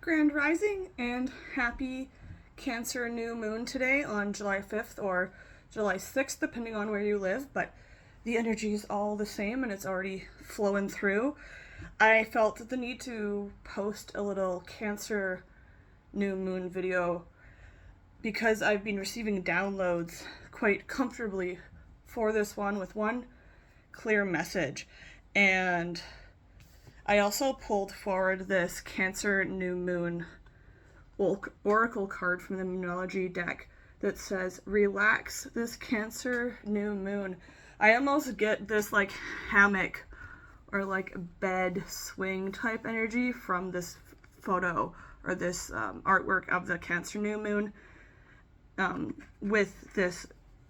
Grand Rising and happy Cancer new moon today on July 5th or July 6th, depending on where you live, but the energy is all the same and it's already flowing through. I felt the need to post a little Cancer new moon video because I've been receiving downloads quite comfortably for this one with one clear message. And I also pulled forward this Cancer New Moon Oracle card from the Moonology deck that says, relax this Cancer New Moon. I almost get this like hammock or like bed swing type energy from this photo or this artwork of the Cancer New Moon with this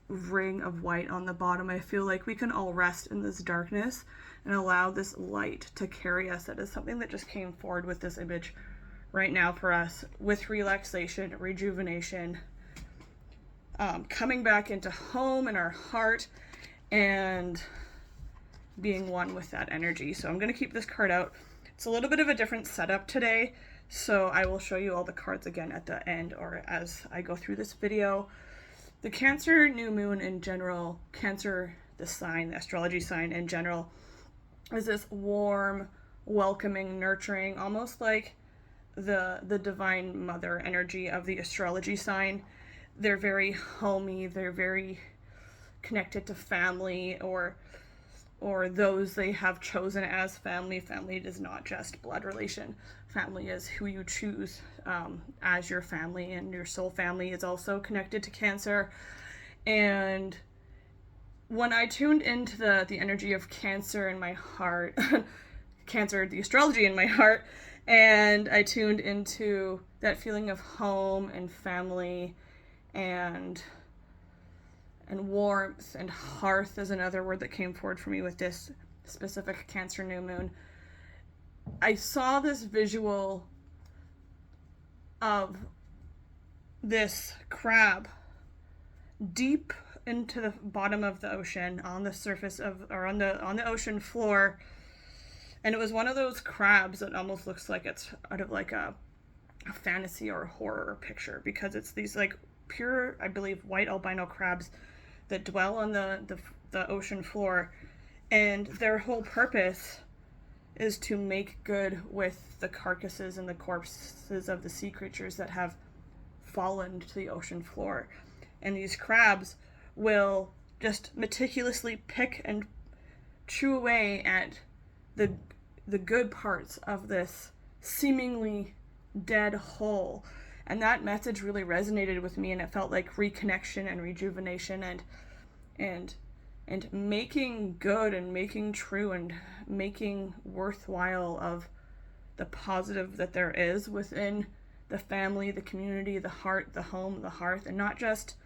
ring of white on the bottom. I feel like we can all rest in this darkness and allow this light to carry us. That is something that just came forward with this image right now for us, with relaxation, rejuvenation, coming back into home and our heart and being one with that energy. So I'm going to keep this card out. It's a little bit of a different setup today, so I will show you all the cards again at the end or as I go through this video. The Cancer New Moon in general, Cancer, the sign, the astrology sign in general, is this warm, welcoming, nurturing, almost like the divine mother energy of the astrology sign. They're very homey, they're very connected to family or those they have chosen as family. Family is not just blood relation. Family is who you choose as your family, and your soul family is also connected to Cancer. And when I tuned into the energy of Cancer in my heart, Cancer, the astrology in my heart, and I tuned into that feeling of home and family and warmth, and hearth is another word that came forward for me with this specific Cancer new moon. I saw this visual of this crab deep into the bottom of the ocean, on the surface of, or on the ocean floor, and it was one of those crabs that almost looks like it's out of like a fantasy or a horror picture, because it's these like pure, I believe, white albino crabs that dwell on the ocean floor, and their whole purpose is to make good with the carcasses and the corpses of the sea creatures that have fallen to the ocean floor. And these crabs will just meticulously pick and chew away at the good parts of this seemingly dead whole. And that message really resonated with me, and it felt like reconnection and rejuvenation and making good and making true and making worthwhile of the positive that there is within the family, the community, the heart, the home, the hearth, and not just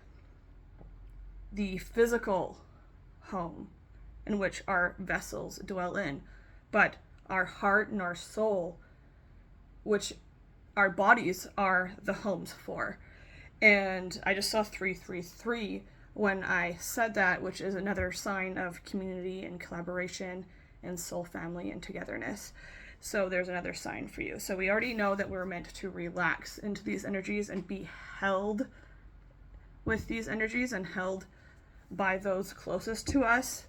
the physical home in which our vessels dwell in, but our heart and our soul, which our bodies are the homes for. And I just saw 333 when I said that, which is another sign of community and collaboration and soul family and togetherness. So there's another sign for you. So we already know that we're meant to relax into these energies and be held with these energies and held by those closest to us.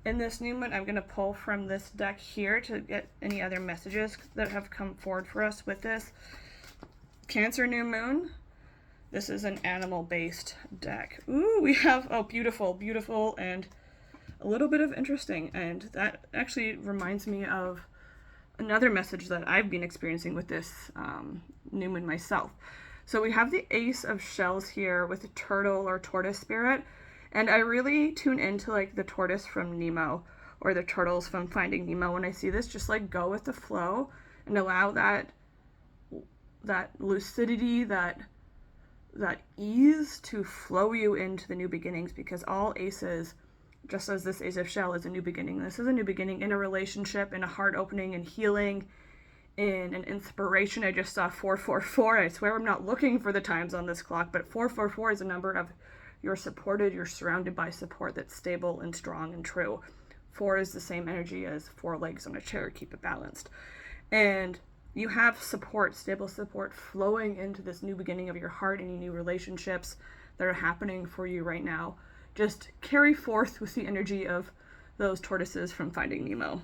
In this new moon, I'm going to pull from this deck here to get any other messages that have come forward for us with this Cancer new moon. This is an animal-based deck. Ooh, we have, oh, beautiful, beautiful, and a little bit of interesting. And that actually reminds me of another message that I've been experiencing with this new moon myself. So we have the Ace of Shells here with a turtle or tortoise spirit. And I really tune into like the tortoise from Nemo or the turtles from Finding Nemo when I see this. Just like go with the flow and allow that lucidity, that ease to flow you into the new beginnings, because all aces, just as this Ace of Shell is a new beginning, this is a new beginning in a relationship, in a heart opening and healing, in an inspiration. I just saw 444. I swear I'm not looking for the times on this clock, but 444 is a number of you're supported, you're surrounded by support that's stable and strong and true. 4 is the same energy as 4 legs on a chair, keep it balanced. And you have support, stable support flowing into this new beginning of your heart, any new relationships that are happening for you right now. Just carry forth with the energy of those tortoises from Finding Nemo.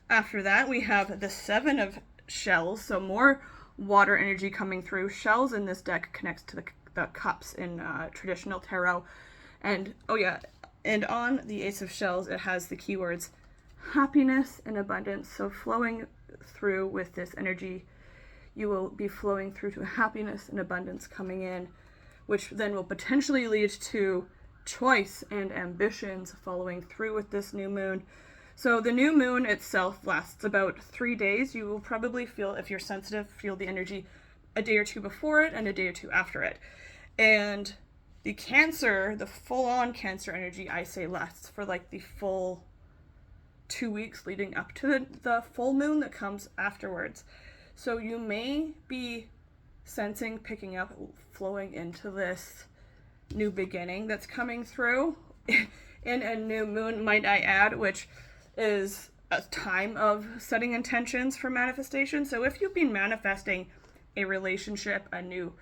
After that, we have the Seven of Shells, so more water energy coming through. Shells in this deck connects to the cups in traditional tarot. And and on the Ace of Shells, it has the keywords happiness and abundance. So flowing through with this energy, you will be flowing through to happiness and abundance coming in, which then will potentially lead to choice and ambitions following through with this new moon. So the new moon itself lasts about 3 days. You will probably feel, if you're sensitive, feel the energy a day or two before it and a day or two after it. And the Cancer, the full-on Cancer energy, I say lasts for like the full 2 weeks leading up to the full moon that comes afterwards. So you may be sensing, picking up, flowing into this new beginning that's coming through in a new moon, might I add, which is a time of setting intentions for manifestation. So if you've been manifesting a relationship, a new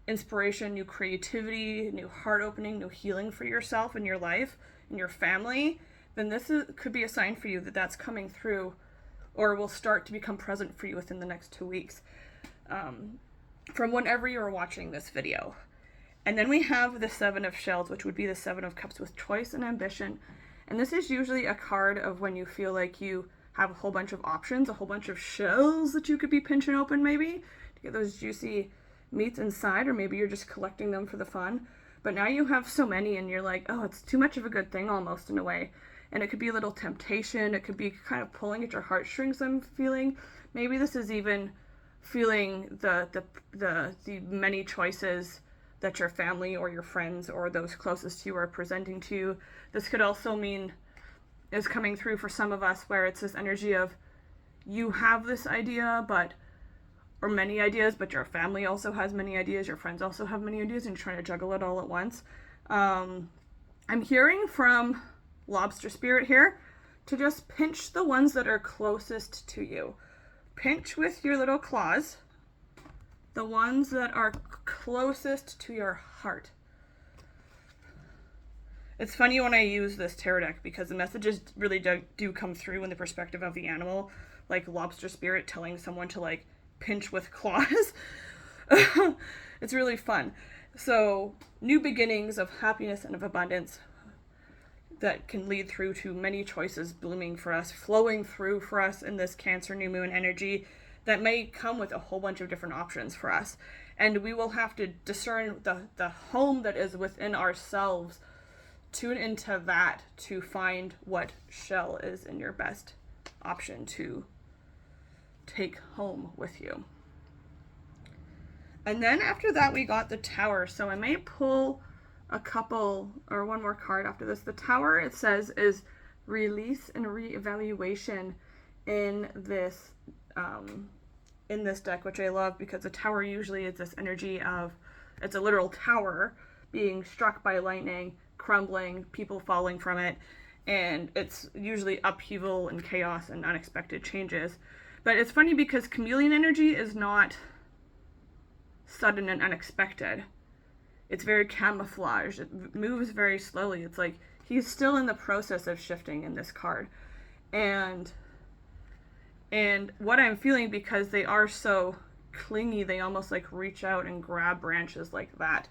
inspiration, new creativity, new heart opening, new healing for yourself and your life and your family, then could be a sign for you that that's coming through or will start to become present for you within the next 2 weeks from whenever you're watching this video. And then we have the Seven of Shells, which would be the Seven of Cups with choice and ambition. And this is usually a card of when you feel like you have a whole bunch of options, a whole bunch of shells that you could be pinching open maybe to get those juicy meats inside, or maybe you're just collecting them for the fun. But now you have so many and you're like, oh, it's too much of a good thing almost in a way. And it could be a little temptation. It could be kind of pulling at your heartstrings, I'm feeling. Maybe this is even feeling the many choices that your family or your friends or those closest to you are presenting to you. This could also mean is coming through for some of us where it's this energy of you have this idea or many ideas, but your family also has many ideas, your friends also have many ideas, and you're trying to juggle it all at once. I'm hearing from Lobster Spirit here to just pinch the ones that are closest to you. Pinch with your little claws the ones that are closest to your heart. It's funny when I use this tarot deck because the messages really do come through in the perspective of the animal, like Lobster Spirit telling someone to like pinch with claws. It's really fun. So new beginnings of happiness and of abundance that can lead through to many choices blooming for us, flowing through for us in this Cancer new moon energy that may come with a whole bunch of different options for us. And we will have to discern the home that is within ourselves, tune into that to find what shell is in your best option to take home with you. And then after that, we got the Tower. So I may pull a couple or one more card after this. The Tower, it says, is release and reevaluation in this deck, which I love because the Tower usually is this energy of, it's a literal tower being struck by lightning, crumbling, people falling from it, and it's usually upheaval and chaos and unexpected changes. But it's funny because chameleon energy is not sudden and unexpected. It's very camouflaged. It moves very slowly. It's like he's still in the process of shifting in this card. And what I'm feeling, because they are so clingy, they almost like reach out and grab branches like that,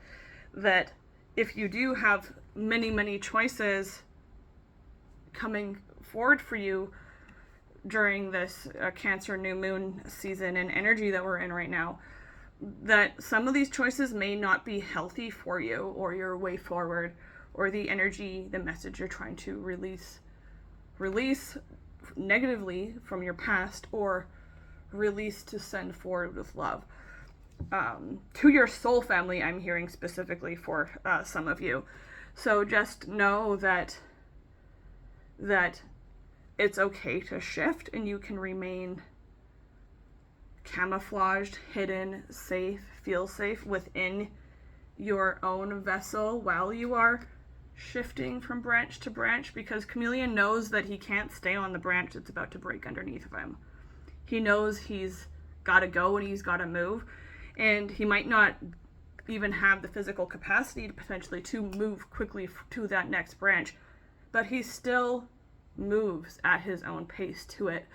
that if you do have many, many choices coming forward for you during this Cancer new moon season and energy that we're in right now, that some of these choices may not be healthy for you or your way forward or the energy, the message you're trying to release negatively from your past or release to send forward with love. To your soul family, I'm hearing specifically for some of you. So just know that it's okay to shift and you can remain camouflaged, hidden, safe, feel safe within your own vessel while you are shifting from branch to branch, because chameleon knows that he can't stay on the branch that's about to break underneath of him. He knows he's got to go and he's got to move, and he might not even have the physical capacity to potentially to move quickly to that next branch, but he still moves at his own pace to it.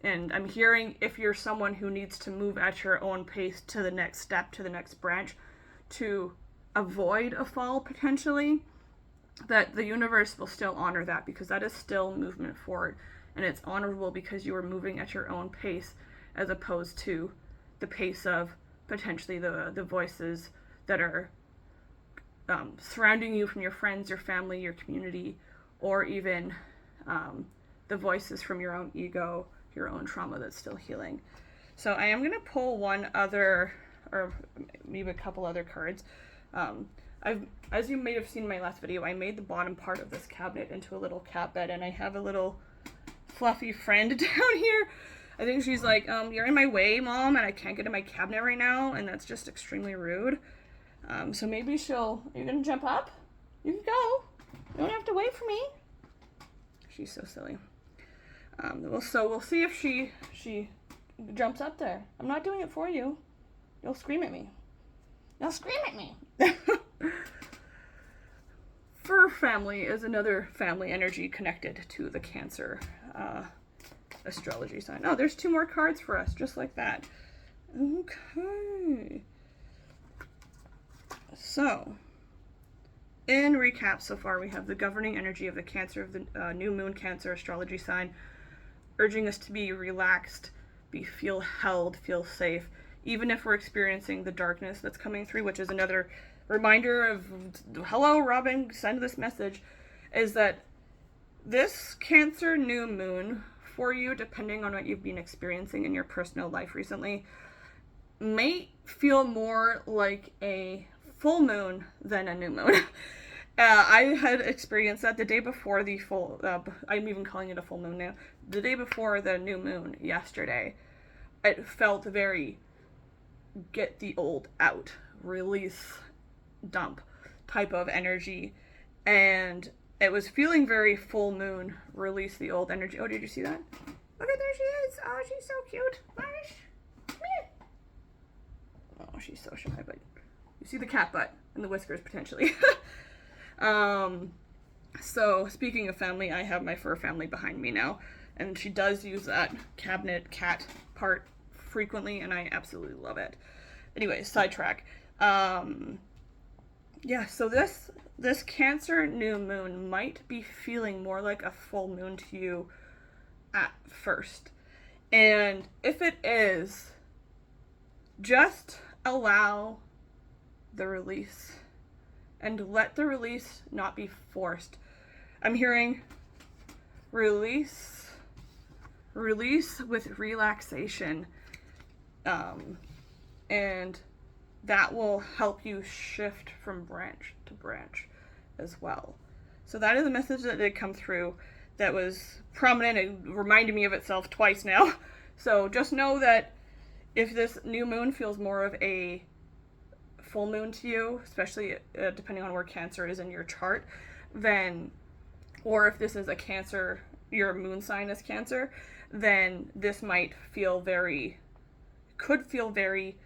And I'm hearing, if you're someone who needs to move at your own pace to the next step, to the next branch, to avoid a fall potentially, that the universe will still honor that, because that is still movement forward, and it's honorable because you are moving at your own pace, as opposed to the pace of potentially the voices that are surrounding you from your friends, your family, your community, or even the voices from your own ego, your own trauma that's still healing. So I am going to pull one other, or maybe a couple other cards. As you may have seen in my last video, I made the bottom part of this cabinet into a little cat bed, and I have a little fluffy friend down here. I think she's like, you're in my way, Mom, and I can't get in my cabinet right now, and that's just extremely rude. So maybe are you gonna jump up? You can go. You don't have to wait for me. She's so silly. We'll see if she jumps up there. I'm not doing it for you. You'll scream at me. You'll scream at me. Fur family is another family energy connected to the Cancer astrology sign. Oh, there's 2 more cards for us, just like that. Okay. So, in recap so far, we have the governing energy of the Cancer, of the new moon Cancer astrology sign, urging us to be relaxed, feel held, feel safe, even if we're experiencing the darkness that's coming through, which is another reminder of, hello, Robin, send this message, is that this Cancer new moon for you, depending on what you've been experiencing in your personal life recently, may feel more like a full moon than a new moon. I had experienced that the day before the full, I'm even calling it a full moon now, the day before the new moon yesterday. It felt very get the old out, release, dump type of energy, and it was feeling very full moon, release the old energy. Oh, did you see that? Look at, there she is. Oh, she's so cute. Marsh, come here. Oh, she's so shy, but you see the cat butt and the whiskers potentially. So speaking of family, I have my fur family behind me now, and she does use that cabinet cat part frequently, and I absolutely love it. Anyway, sidetrack. Yeah, so this Cancer new moon might be feeling more like a full moon to you at first. And if it is, just allow the release, and let the release not be forced. I'm hearing release with relaxation, and that will help you shift from branch to branch as well. So that is a message that did come through that was prominent. It reminded me of itself twice now. So just know that if this new moon feels more of a full moon to you, especially depending on where Cancer is in your chart, then, or if this is a Cancer, your moon sign is Cancer, then this might feel could feel very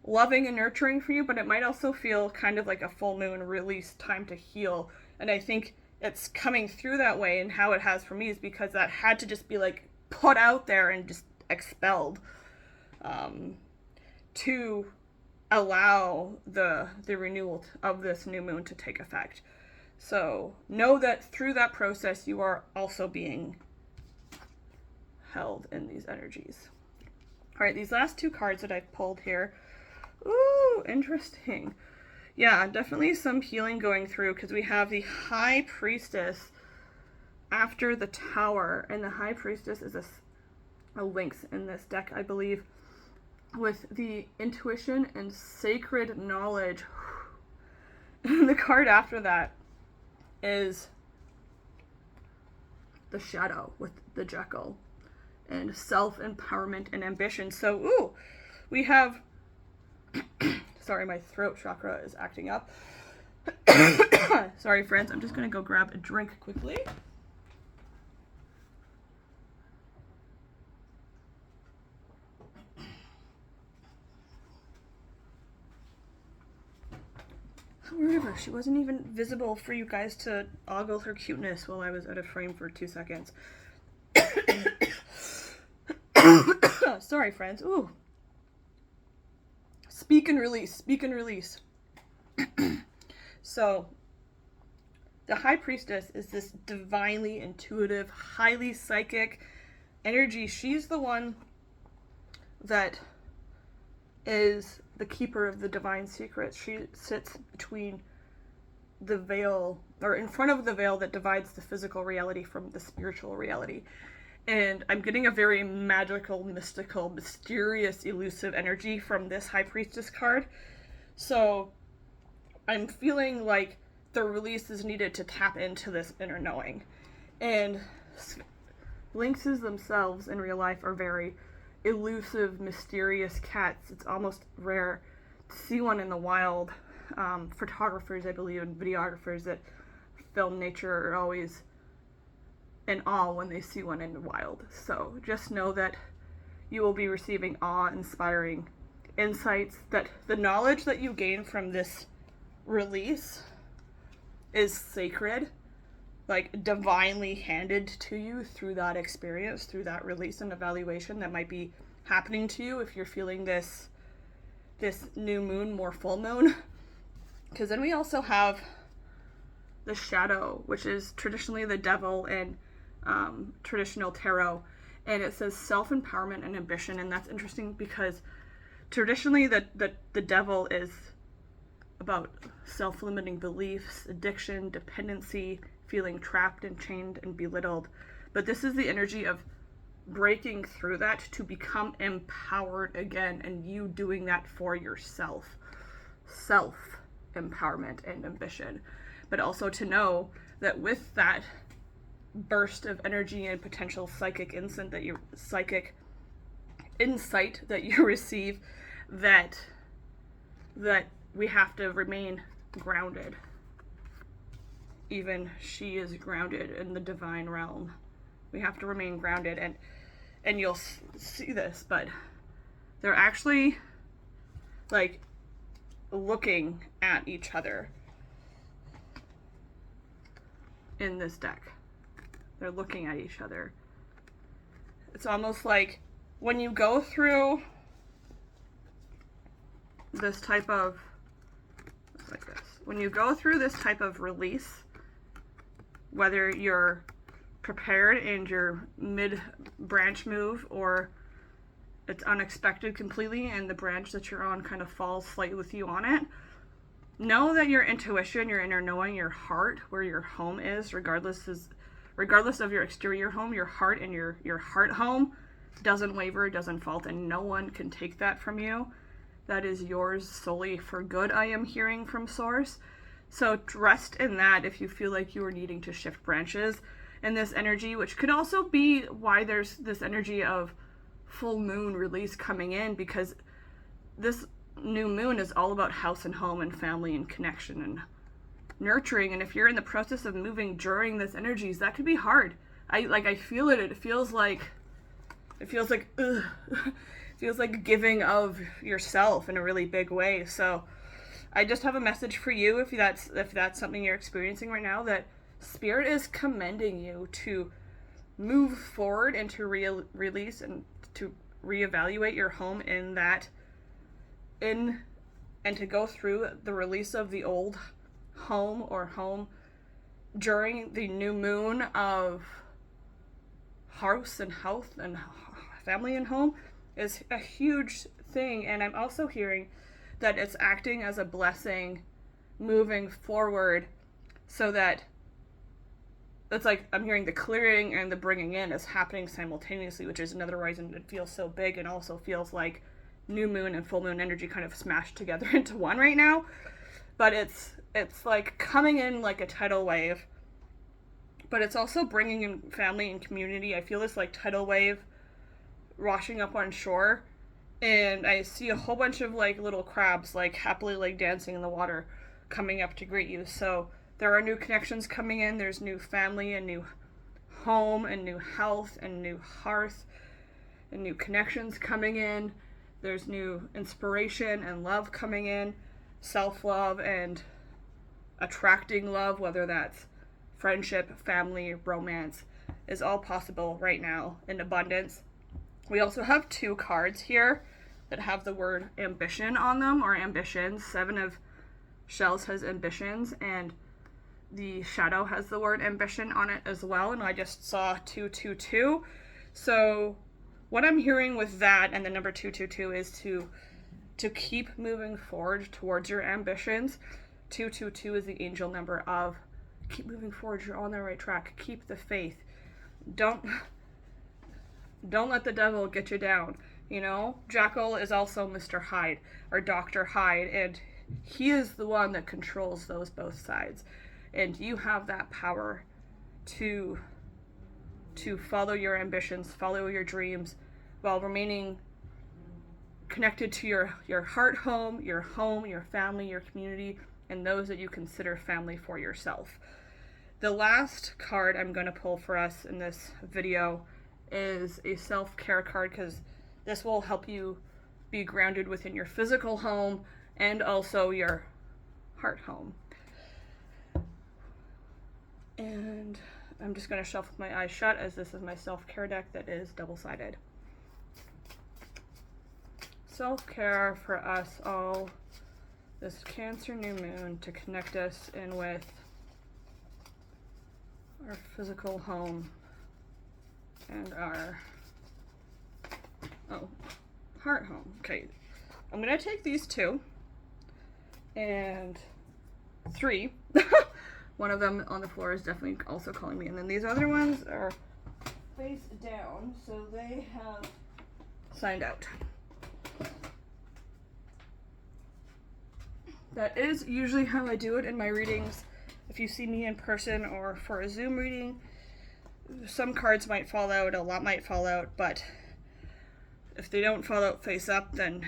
loving and nurturing for you, but it might also feel kind of like a full moon release, time to heal. And I think it's coming through that way, and how it has for me is because that had to just be like put out there and just expelled, to allow the renewal of this new moon to take effect. So know that through that process you are also being held in these energies. All right, these last 2 cards that I've pulled here. Ooh, interesting. Yeah, definitely some healing going through, because we have the High Priestess after the Tower, and the High Priestess is a Lynx in this deck, I believe, with the intuition and sacred knowledge. And the card after that is the Shadow with the Jekyll, and self-empowerment and ambition. So, ooh, we have, sorry, my throat chakra is acting up. Sorry, friends, I'm just going to go grab a drink quickly. Wherever. She wasn't even visible for you guys to ogle her cuteness while I was out of frame for 2 seconds. Sorry, friends. Ooh. Speak and release. Speak and release. So, the High Priestess is this divinely intuitive, highly psychic energy. She's the one that is the keeper of the divine secrets. She sits between the veil, or in front of the veil that divides the physical reality from the spiritual reality. And I'm getting a very magical, mystical, mysterious, elusive energy from this High Priestess card. So I'm feeling like the release is needed to tap into this inner knowing. And lynxes themselves in real life are very elusive, mysterious cats. It's almost rare to see one in the wild. Photographers, I believe, and videographers that film nature are always in awe when they see one in the wild. So just know that you will be receiving awe-inspiring insights, that the knowledge that you gain from this release is sacred, like divinely handed to you through that experience, through that release and evaluation that might be happening to you if you're feeling this new moon, more full moon. Because then we also have the shadow, which is traditionally the devil in traditional tarot, and it says self-empowerment and ambition. And that's interesting because traditionally the devil is about self-limiting beliefs, addiction, dependency, feeling trapped and chained and belittled. But this is the energy of breaking through that to become empowered again, and you doing that for yourself. Self-empowerment and ambition. But also to know that with that burst of energy and potential psychic insight that you receive, that we have to remain grounded. Even she is grounded in the divine realm. We have to remain grounded, and you'll see this, but they're actually like looking at each other in this deck. They're looking at each other. It's almost like when you go through this type of, like this, when you go through this type of release, whether you're prepared and your mid-branch move, or it's unexpected completely and the branch that you're on kind of falls slightly with you on it, know that your intuition, your inner knowing, your heart, where your home is, regardless of your exterior home, your heart and your heart home doesn't waver, doesn't fault, and no one can take that from you. That is yours solely for good, I am hearing from Source. So rest in that if you feel like you are needing to shift branches in this energy, which could also be why there's this energy of full moon release coming in, because this new moon is all about house and home and family and connection and nurturing. And if you're in the process of moving during this energies, that could be hard. I feel it. It feels like ugh. It feels like giving of yourself in a really big way. So I just have a message for you, if that's something you're experiencing right now, that Spirit is commending you to move forward and to release and to reevaluate your home and to go through the release of the old home during the new moon of house and health and family and home is a huge thing. And I'm also hearing that it's acting as a blessing moving forward, so that it's like I'm hearing the clearing and the bringing in is happening simultaneously, which is another reason it feels so big, and also feels like new moon and full moon energy kind of smashed together into one right now. But it's like coming in like a tidal wave, but it's also bringing in family and community. I feel this like tidal wave washing up on shore, and I see a whole bunch of like little crabs like happily like dancing in the water coming up to greet you. So there are new connections coming in. There's new family and new home and new health and new hearth and new connections coming in. There's new inspiration and love coming in, self-love and attracting love, whether that's friendship, family, romance, is all possible right now in abundance. We also have 2 cards here that have the word ambition on them, or ambitions. 7 of shells has ambitions, and the shadow has the word ambition on it as well, and I just saw 222. So what I'm hearing with that and the number 222 is to keep moving forward towards your ambitions. 222 is the angel number of keep moving forward, you're on the right track, keep the faith. Don't let the devil get you down. You know, Jekyll is also Mr. Hyde, or Dr. Hyde, and he is the one that controls those both sides. And you have that power to follow your ambitions, follow your dreams, while remaining connected to your heart home, your family, your community, and those that you consider family for yourself. The last card I'm going to pull for us in this video is a self-care card, because this will help you be grounded within your physical home and also your heart home. And I'm just going to shuffle with my eyes shut, as this is my self-care deck that is double-sided. Self-care for us all, this Cancer new moon, to connect us in with our physical home and our heart home. Okay, I'm gonna take these 2 and 3. One of them on the floor is definitely also calling me, and then these other ones are face down, so they have signed out. That is usually how I do it in my readings. If you see me in person or for a Zoom reading, some cards might fall out, a lot might fall out, but if they don't fall out face up, then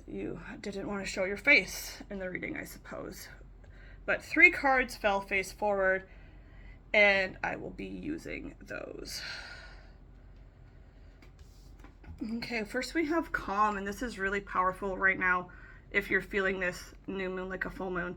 you didn't want to show your face in the reading, I suppose. But 3 cards fell face forward, and I will be using those. Okay, first we have calm, and this is really powerful right now if you're feeling this new moon like a full moon.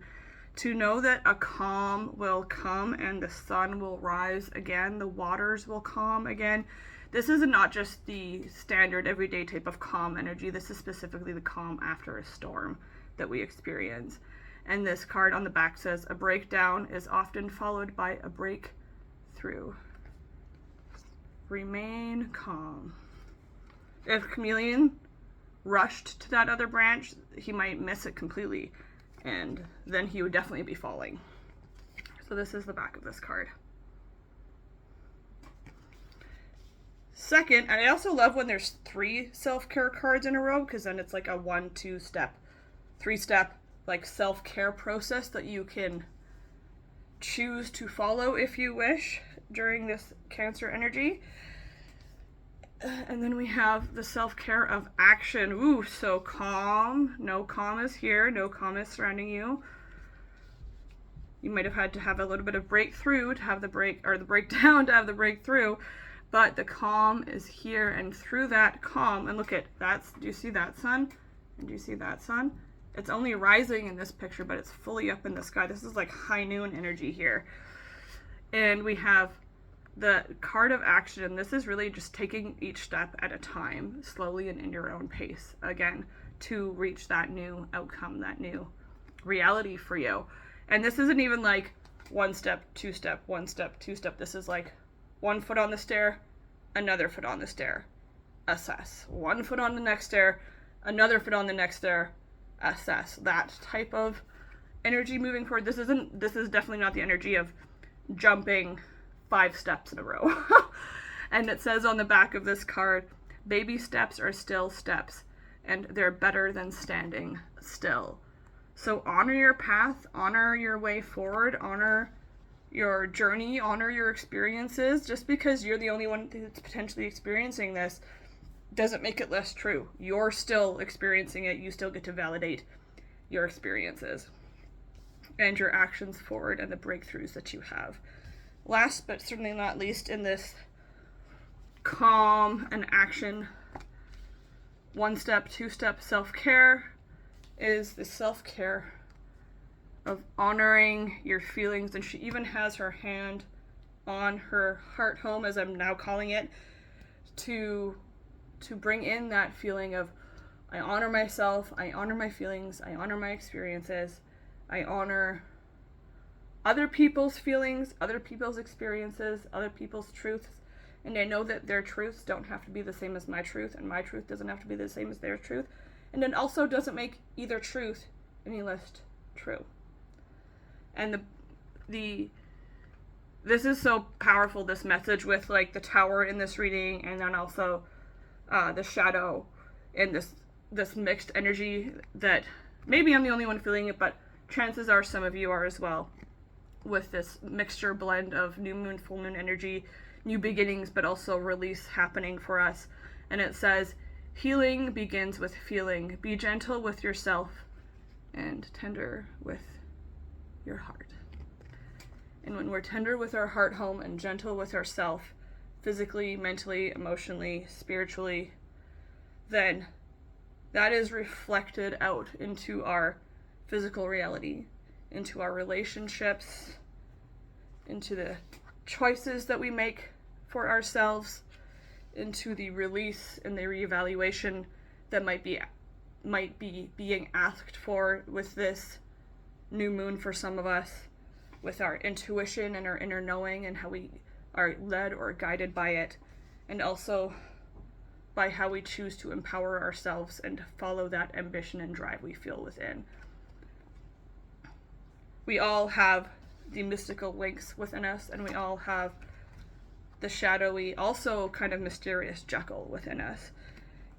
To know that a calm will come and the sun will rise again, the waters will calm again. This is not just the standard everyday type of calm energy. This is specifically the calm after a storm that we experience. And this card on the back says, a breakdown is often followed by a breakthrough. Remain calm. If Chameleon rushed to that other branch, he might miss it completely, and then he would definitely be falling. So this is the back of this card. Second, and I also love when there's 3 self-care cards in a row, because then it's like a 1-2 step, 3-step like self-care process that you can choose to follow if you wish during this Cancer energy. And then we have the self-care of action. Ooh, so calm. No calm is here. No calm is surrounding you. You might have had to have a little bit of breakthrough to have the breakdown to have the breakthrough, but the calm is here, and through that calm, and look at that. Do you see that sun? And do you see that sun? It's only rising in this picture, but it's fully up in the sky. This is like high noon energy here. And we have the card of action, and this is really just taking each step at a time, slowly and in your own pace, again, to reach that new outcome, that new reality for you. And this isn't even like 1 step, 2 step, 1 step, 2 step. This is like 1 foot on the stair, another foot on the stair, assess. 1 foot on the next stair, another foot on the next stair, assess. That type of energy moving forward. This is definitely not the energy of jumping 5 steps in a row. And it says on the back of this card, baby steps are still steps, and they're better than standing still. So honor your path, honor your way forward, honor your journey, honor your experiences. Just because you're the only one that's potentially experiencing this doesn't make it less true. You're still experiencing it. You still get to validate your experiences and your actions forward and the breakthroughs that you have. Last but certainly not least, in this calm and action 1 step, 2 step self-care, is the self-care of honoring your feelings. And she even has her hand on her heart home, as I'm now calling it, to bring in that feeling of, I honor myself, I honor my feelings, I honor my experiences, I honor other people's feelings, other people's experiences, other people's truths, and I know that their truths don't have to be the same as my truth, and my truth doesn't have to be the same as their truth, and it also doesn't make either truth any less true. And this is so powerful, this message with like the tower in this reading, and then also the shadow and this mixed energy that maybe I'm the only one feeling it, but chances are some of you are as well, with this mixture blend of new moon, full moon energy, new beginnings, but also release happening for us. And it says, healing begins with feeling. Be gentle with yourself and tender with your heart. And when we're tender with our heart home and gentle with ourself, physically, mentally, emotionally, spiritually, then that is reflected out into our physical reality, into our relationships, into the choices that we make for ourselves, into the release and the reevaluation that might be being asked for with this new moon for some of us, with our intuition and our inner knowing and how we are led or guided by it, and also by how we choose to empower ourselves and follow that ambition and drive we feel within. We all have the mystical links within us, and we all have the shadowy, also kind of mysterious Jekyll within us.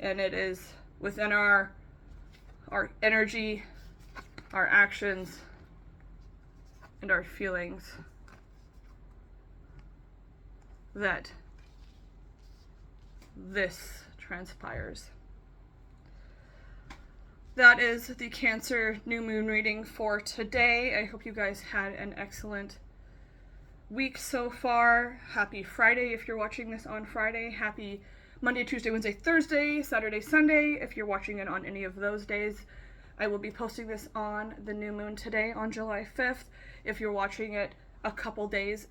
And it is within our energy, our actions, and our feelings that this transpires. That is the Cancer new moon reading for today. I hope you guys had an excellent week so far. Happy Friday if you're watching this on Friday. Happy Monday, Tuesday, Wednesday, Thursday, Saturday, Sunday if you're watching it on any of those days. I will be posting this on the new moon today on July 5th. If you're watching it a couple days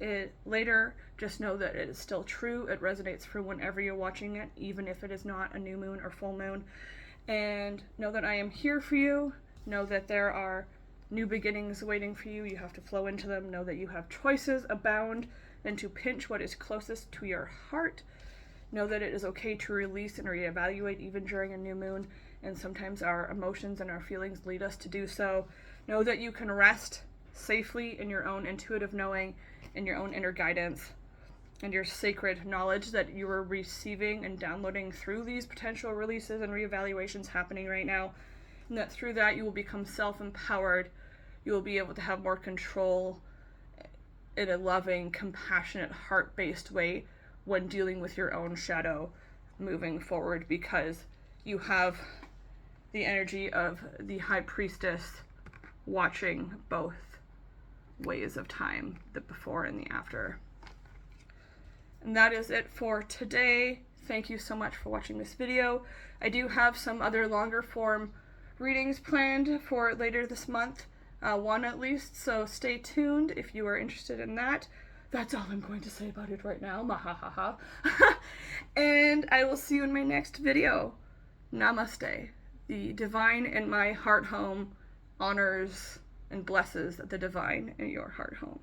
later, just know that it is still true. It resonates for whenever you're watching it, even if it is not a new moon or full moon. And know that I am here for you. Know that there are new beginnings waiting for you. You have to flow into them. Know that you have choices abound and to pinch what is closest to your heart. Know that it is okay to release and reevaluate even during a new moon. And sometimes our emotions and our feelings lead us to do so. Know that you can rest safely in your own intuitive knowing, in your own inner guidance, and your sacred knowledge that you are receiving and downloading through these potential releases and reevaluations happening right now. And that through that you will become self-empowered. You will be able to have more control in a loving, compassionate, heart-based way when dealing with your own shadow moving forward, because you have the energy of the High Priestess watching both ways of time, the before and the after. And that is it for today. Thank you so much for watching this video. I do have some other longer form readings planned for later this month, one at least, so stay tuned if you are interested in that. That's all I'm going to say about it right now. Mahahaha. And I will see you in my next video. Namaste. The divine in my heart home honors and blesses the divine in your heart home.